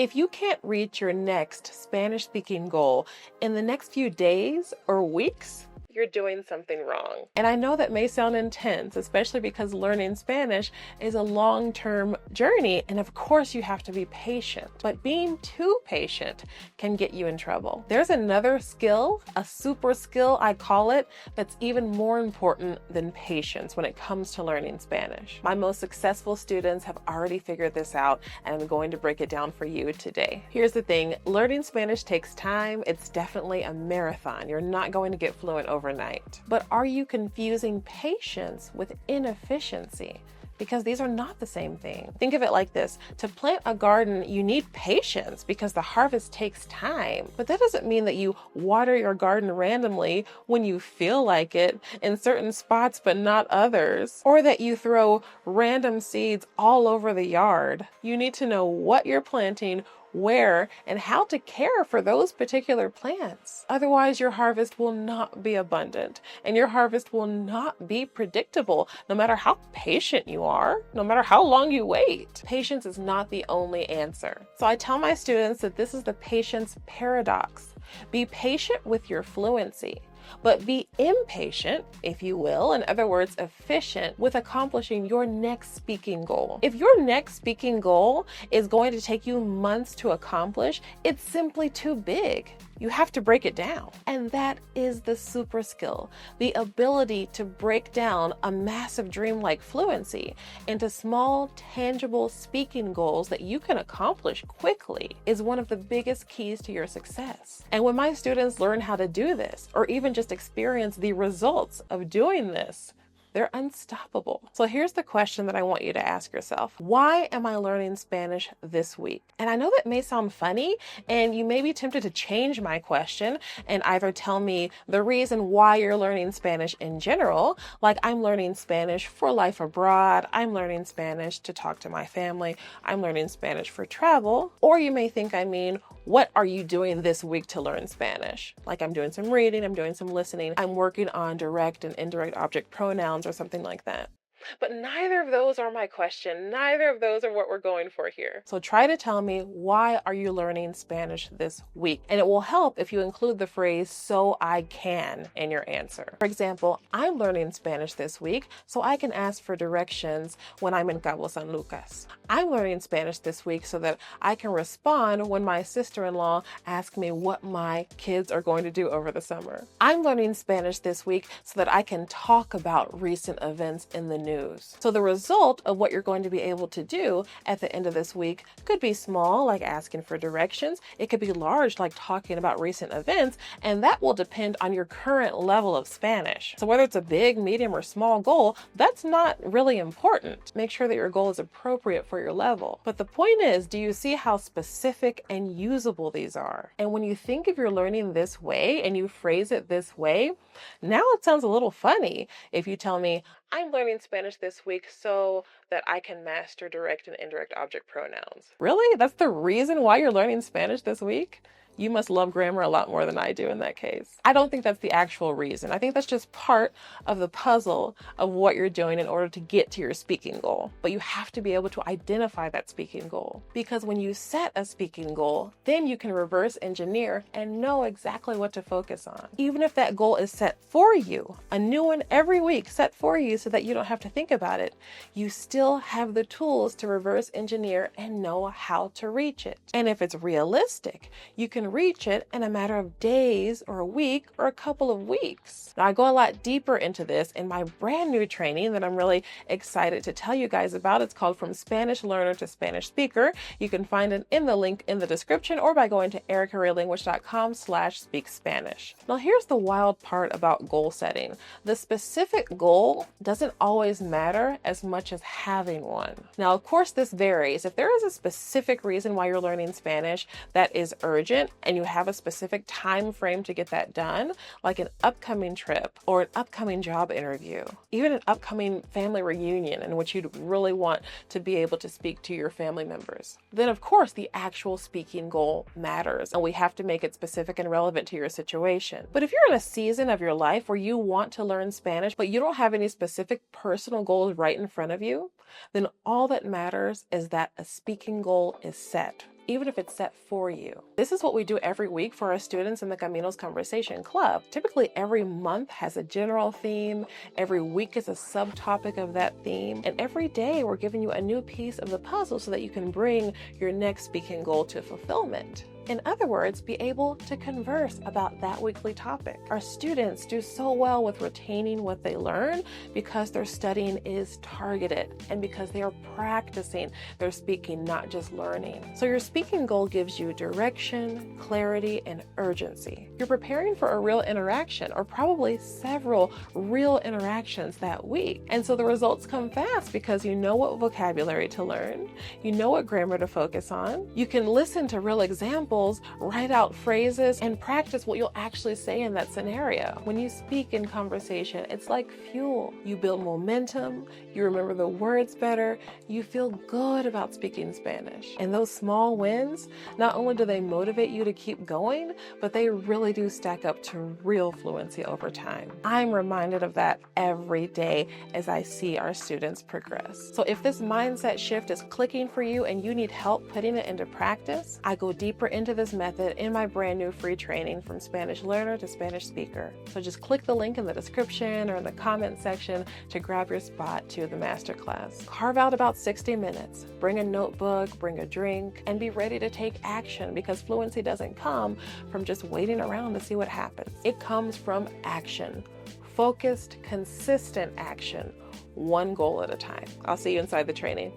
If you can't reach your next Spanish speaking goal in the next few days or weeks, you're doing something wrong. And I know that may sound intense, especially because learning Spanish is a long-term journey. And of course you have to be patient, but being too patient can get you in trouble. There's another skill, a super skill I call it, that's even more important than patience when it comes to learning Spanish. My most successful students have already figured this out, and I'm going to break it down for you today. Here's the thing, learning Spanish takes time. It's definitely a marathon. You're not going to get fluent overnight. But are you confusing patience with inefficiency? Because these are not the same thing. Think of it like this. To plant a garden, you need patience because the harvest takes time. But that doesn't mean that you water your garden randomly when you feel like it in certain spots but not others, or that you throw random seeds all over the yard. You need to know what you're planting, where, and how to care for those particular plants. Otherwise, your harvest will not be abundant and your harvest will not be predictable, no matter how patient you are, no matter how long you wait. Patience is not the only answer. So I tell my students that this is the patience paradox. Be patient with your fluency, but be impatient, if you will, in other words, efficient with accomplishing your next speaking goal. If your next speaking goal is going to take you months to accomplish, it's simply too big. You have to break it down. And that is the super skill. The ability to break down a massive dream like fluency into small, tangible speaking goals that you can accomplish quickly is one of the biggest keys to your success. And when my students learn how to do this, or even just experience the results of doing this, they're unstoppable. So here's the question that I want you to ask yourself. Why am I learning Spanish this week? And I know that may sound funny, and you may be tempted to change my question and either tell me the reason why you're learning Spanish in general, like I'm learning Spanish for life abroad, I'm learning Spanish to talk to my family, I'm learning Spanish for travel, or you may think I mean, what are you doing this week to learn Spanish? Like I'm doing some reading, I'm doing some listening, I'm working on direct and indirect object pronouns or something like that. But neither of those are my question. Neither of those are what we're going for here. So try to tell me, why are you learning Spanish this week? And it will help if you include the phrase, so I can, in your answer. For example, I'm learning Spanish this week so I can ask for directions when I'm in Cabo San Lucas. I'm learning Spanish this week so that I can respond when my sister-in-law asks me what my kids are going to do over the summer. I'm learning Spanish this week so that I can talk about recent events in the news. So the result of what you're going to be able to do at the end of this week could be small, like asking for directions. It could be large, like talking about recent events, and that will depend on your current level of Spanish. So whether it's a big, medium, or small goal, that's not really important. Make sure that your goal is appropriate for your level. But the point is, do you see how specific and usable these are? And when you think of your learning this way and you phrase it this way, now it sounds a little funny if you tell me, I'm learning Spanish this week so that I can master direct and indirect object pronouns. Really? That's the reason why you're learning Spanish this week? You must love grammar a lot more than I do in that case. I don't think that's the actual reason. I think that's just part of the puzzle of what you're doing in order to get to your speaking goal. But you have to be able to identify that speaking goal. Because when you set a speaking goal, then you can reverse engineer and know exactly what to focus on. Even if that goal is set for you, a new one every week set for you so that you don't have to think about it, you still have the tools to reverse engineer and know how to reach it. And if it's realistic, you can reach it in a matter of days or a week or a couple of weeks. Now, I go a lot deeper into this in my brand new training that I'm really excited to tell you guys about. It's called From Spanish Learner to Spanish Speaker. You can find it in the link in the description or by going to ericarealanguage.com/speakspanish. Now, here's the wild part about goal setting. The specific goal doesn't always matter as much as having one. Now, of course, this varies. If there is a specific reason why you're learning Spanish that is urgent, and you have a specific time frame to get that done, like an upcoming trip or an upcoming job interview, even an upcoming family reunion in which you'd really want to be able to speak to your family members, then of course the actual speaking goal matters, and we have to make it specific and relevant to your situation. But if you're in a season of your life where you want to learn Spanish, but you don't have any specific personal goals right in front of you, then all that matters is that a speaking goal is set. even if it's set for you. This is what we do every week for our students in the Caminos Conversation Club. Typically every month has a general theme, every week is a subtopic of that theme, and every day we're giving you a new piece of the puzzle so that you can bring your next speaking goal to fulfillment. In other words, be able to converse about that weekly topic. Our students do so well with retaining what they learn because their studying is targeted and because they are practicing their speaking, not just learning. So your speaking goal gives you direction, clarity, and urgency. You're preparing for a real interaction, or probably several real interactions that week. And so the results come fast because you know what vocabulary to learn, you know what grammar to focus on, you can listen to real examples, write out phrases, and practice what you'll actually say in that scenario. When you speak in conversation, it's like fuel. You build momentum, you remember the words better, you feel good about speaking Spanish. And those small wins, not only do they motivate you to keep going, but they really do stack up to real fluency over time. I'm reminded of that every day as I see our students progress. So if this mindset shift is clicking for you and you need help putting it into practice, I go deeper into this method in my brand new free training, From Spanish Learner to Spanish Speaker. So just click the link in the description or in the comment section to grab your spot to the masterclass. Carve out about 60 minutes, bring a notebook, bring a drink, and be ready to take action, because fluency doesn't come from just waiting around to see what happens. It comes from action, focused, consistent action, one goal at a time. I'll see you inside the training.